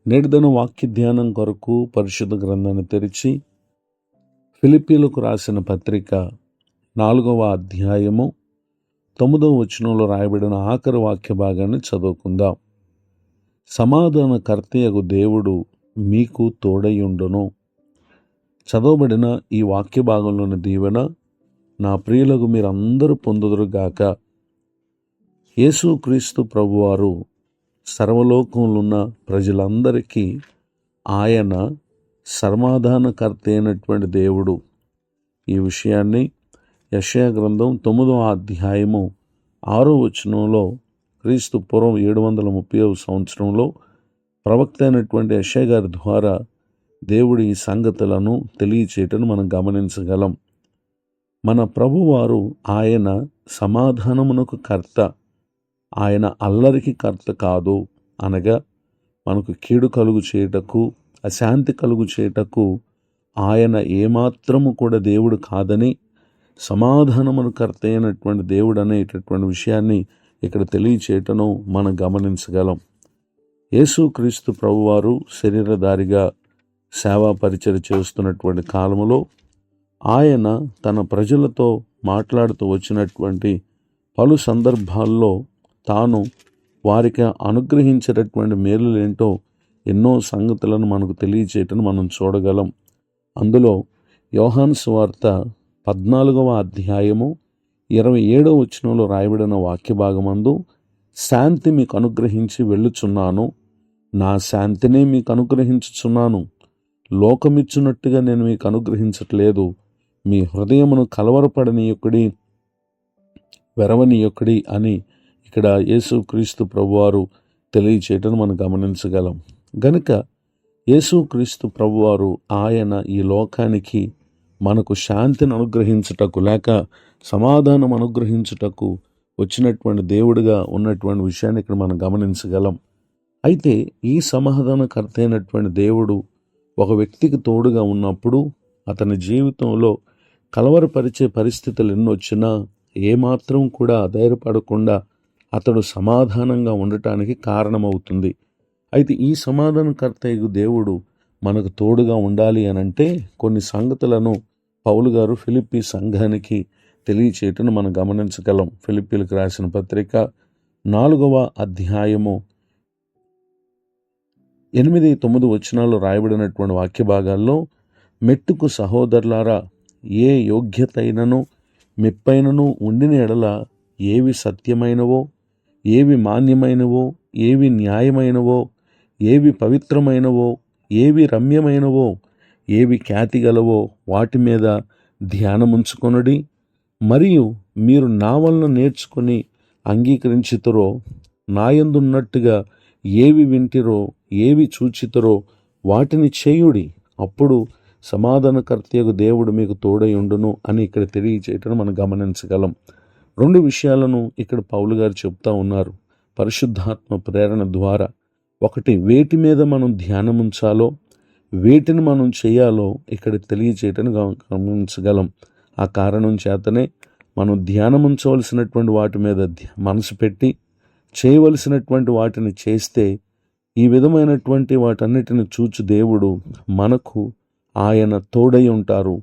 నేటిదిన వాక్య ధ్యానం కొరకు పరిశుద్ధ గ్రంథాన్ని తెరిచి ఫిలిప్పీలకు రాసిన పత్రిక 4వ అధ్యాయము 9వ వచనంలో రాయబడిన ఆఖరి వాక్య భాగాన్ని చదువుకుందాం. సమాధానకర్తయగు దేవుడు మీకు తోడయుండును. చదవబడిన ఈ వాక్య భాగంలోని దీవెన నా ప్రియులకు మీరందరూ పొందుదురుగాక. యేసుక్రీస్తు ప్రభువారు సర్వలోకంలో ఉన్న ప్రజలందరికీ ఆయన సమాధానకర్త అయినటువంటి దేవుడు. ఈ విషయాన్ని యెషయా గ్రంథం 9వ అధ్యాయము 6వ వచనంలో క్రీస్తు పూర్వం 730వ సంవత్సరంలో ప్రవక్త అయినటువంటి యెషయా గారి ద్వారా దేవుడు ఈ సంగతులను తెలియచేయటం మనం గమనించగలం. మన ప్రభువారు ఆయన సమాధానమునకు కర్త, ఆయన అల్లరికి కర్త కాదు. అనగా మనకు కీడు కలుగు చేయుటకు, అశాంతి కలుగు చేయుటకు ఆయన ఏమాత్రము కూడా దేవుడు కాదని, సమాధానమును కర్త అయినటువంటి దేవుడు అనేటటువంటి విషయాన్ని ఇక్కడ తెలియచేయటను మనం గమనించగలం. యేసుక్రీస్తు ప్రభువారు శరీరధారిగా సేవా పరిచర్య చేస్తున్నటువంటి కాలములో ఆయన తన ప్రజలతో మాట్లాడుతూ వచ్చినటువంటి పలు సందర్భాల్లో తాను వారికి అనుగ్రహించేటటువంటి మేలులేంటో ఎన్నో సంగతులను మనకు తెలియచేయటం మనం చూడగలం. అందులో యోహాను సువార్త 14వ అధ్యాయము 27వ వచనంలో రాయబడిన వాక్య భాగమందు, శాంతి మీకు అనుగ్రహించి వెళ్ళుచున్నాను, నా శాంతినే మీకు అనుగ్రహించుచున్నాను, లోకమిచ్చున్నట్టుగా నేను మీకు అనుగ్రహించట్లేదు, మీ హృదయమును కలవరపడనీయొక్కడి వెరవనీయొక్కడి అని ఇక్కడ యేసుక్రీస్తు ప్రభువారు తెలియచేయటం మనం గమనించగలం. గనుక యేసుక్రీస్తు ప్రభువారు ఆయన ఈ లోకానికి మనకు శాంతిని అనుగ్రహించుటకు లేక సమాధానం అనుగ్రహించుటకు వచ్చినటువంటి దేవుడిగా ఉన్నటువంటి విషయాన్ని ఇక్కడ మనం గమనించగలం. అయితే ఈ సమాధానకర్త అయినటువంటి దేవుడు ఒక వ్యక్తికి తోడుగా ఉన్నప్పుడు అతని జీవితంలో కలవరపరిచే పరిస్థితులు ఎన్నొచ్చినా ఏమాత్రం కూడా ధైర్యపడకుండా అతడు సమాధానంగా ఉండటానికి కారణమవుతుంది. అయితే ఈ సమాధానకర్త దేవుడు మనకు తోడుగా ఉండాలి అనంటే కొన్ని సంగతులను పౌలు గారు ఫిలిప్పీ సంఘానికి తెలియచేయటను మనం గమనించగలం. ఫిలిప్పీలకు రాసిన పత్రిక 4వ అధ్యాయము 8-9 వచనాల్లో రాయబడినటువంటి వాక్య భాగాల్లో, మెట్టుకు సహోదరులారా, ఏ యోగ్యతైనను మెప్పైనను ఉండిన ఎడల ఏవి సత్యమైనవో, ఏవి మాన్యమైనవో, ఏవి న్యాయమైనవో, ఏవి పవిత్రమైనవో, ఏవి రమ్యమైనవో, ఏవి ఖ్యాతిగలవో వాటి మీద ధ్యానముంచుకొనుడి. మరియు మీరు నా వలన నేర్చుకుని అంగీకరించుతరో, నాయందున్నట్టుగా ఏవి వింటిరో, ఏవి చూచితరో వాటిని చేయుడి. అప్పుడు సమాధానకర్తయగు దేవుడు మీకు తోడై ఉండును అని ఇక్కడ తెలియచేయటం మనం గమనించగలం. 2 విషయాలను ఇక్కడ పౌలు గారు చెప్తా ఉన్నారు పరిశుద్ధాత్మ ప్రేరణ ద్వారా. ఒకటి, వేటి మీద మనం ధ్యానముంచాలో, వేటిని మనం చేయాలో ఇక్కడ తెలియచేయటం గమనించగలం. ఆ కారణం చేతనే మనం ధ్యానముంచవలసినటువంటి వాటి మీద మనసు పెట్టి చేయవలసినటువంటి వాటిని చేస్తే ఈ విధమైనటువంటి వాటన్నిటిని చూచి దేవుడు మనకు ఆయన తోడై ఉంటారు.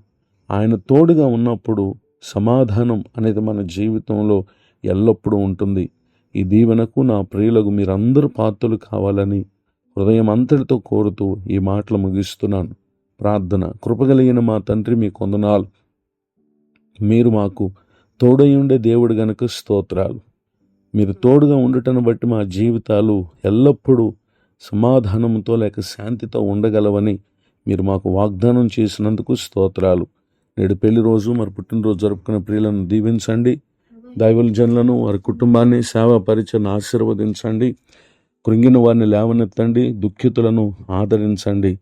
ఆయన తోడుగా ఉన్నప్పుడు సమాధానం అనేది మన జీవితంలో ఎల్లప్పుడూ ఉంటుంది. ఈ దీవెనకు నా ప్రియులకు మీరందరూ పాత్రలు కావాలని హృదయం అంతటితో కోరుతూ ఈ మాటలు ముగిస్తున్నాను. ప్రార్థన. కృపగలిగిన మా తండ్రి, మీ కొందనాలు. మీరు మాకు తోడై ఉండే దేవుడు గనుక స్తోత్రాలు. మీరు తోడుగా ఉండటను బట్టి మా జీవితాలు ఎల్లప్పుడూ సమాధానంతో లేక శాంతితో ఉండగలవని మీరు మాకు వాగ్దానం చేసినందుకు స్తోత్రాలు. నేడు పెళ్లి రోజు మరి పుట్టినరోజు జరుపుకునే ప్రియులను దీవించండి. దైవజనులను, వారి కుటుంబాన్ని, సేవా పరిచయను ఆశీర్వదించండి. కృంగిన వారిని లేవనెత్తండి, దుఃఖితులను ఆదరించండి.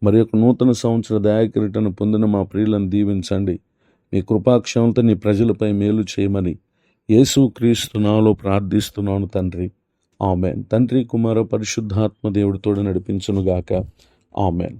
మరి యొక్క నూతన సంవత్సర దయాకిరీటను పొందిన మా ప్రియులను దీవించండి. మీ కృపాక్షమంతో నీ ప్రజలపై మేలు చేయమని యేసుక్రీస్తు నామములో ప్రార్థిస్తున్నాను తండ్రి. ఆమెన్. తండ్రి, కుమార, పరిశుద్ధాత్మ దేవుడితోడు నడిపించునుగాక. ఆమెన్.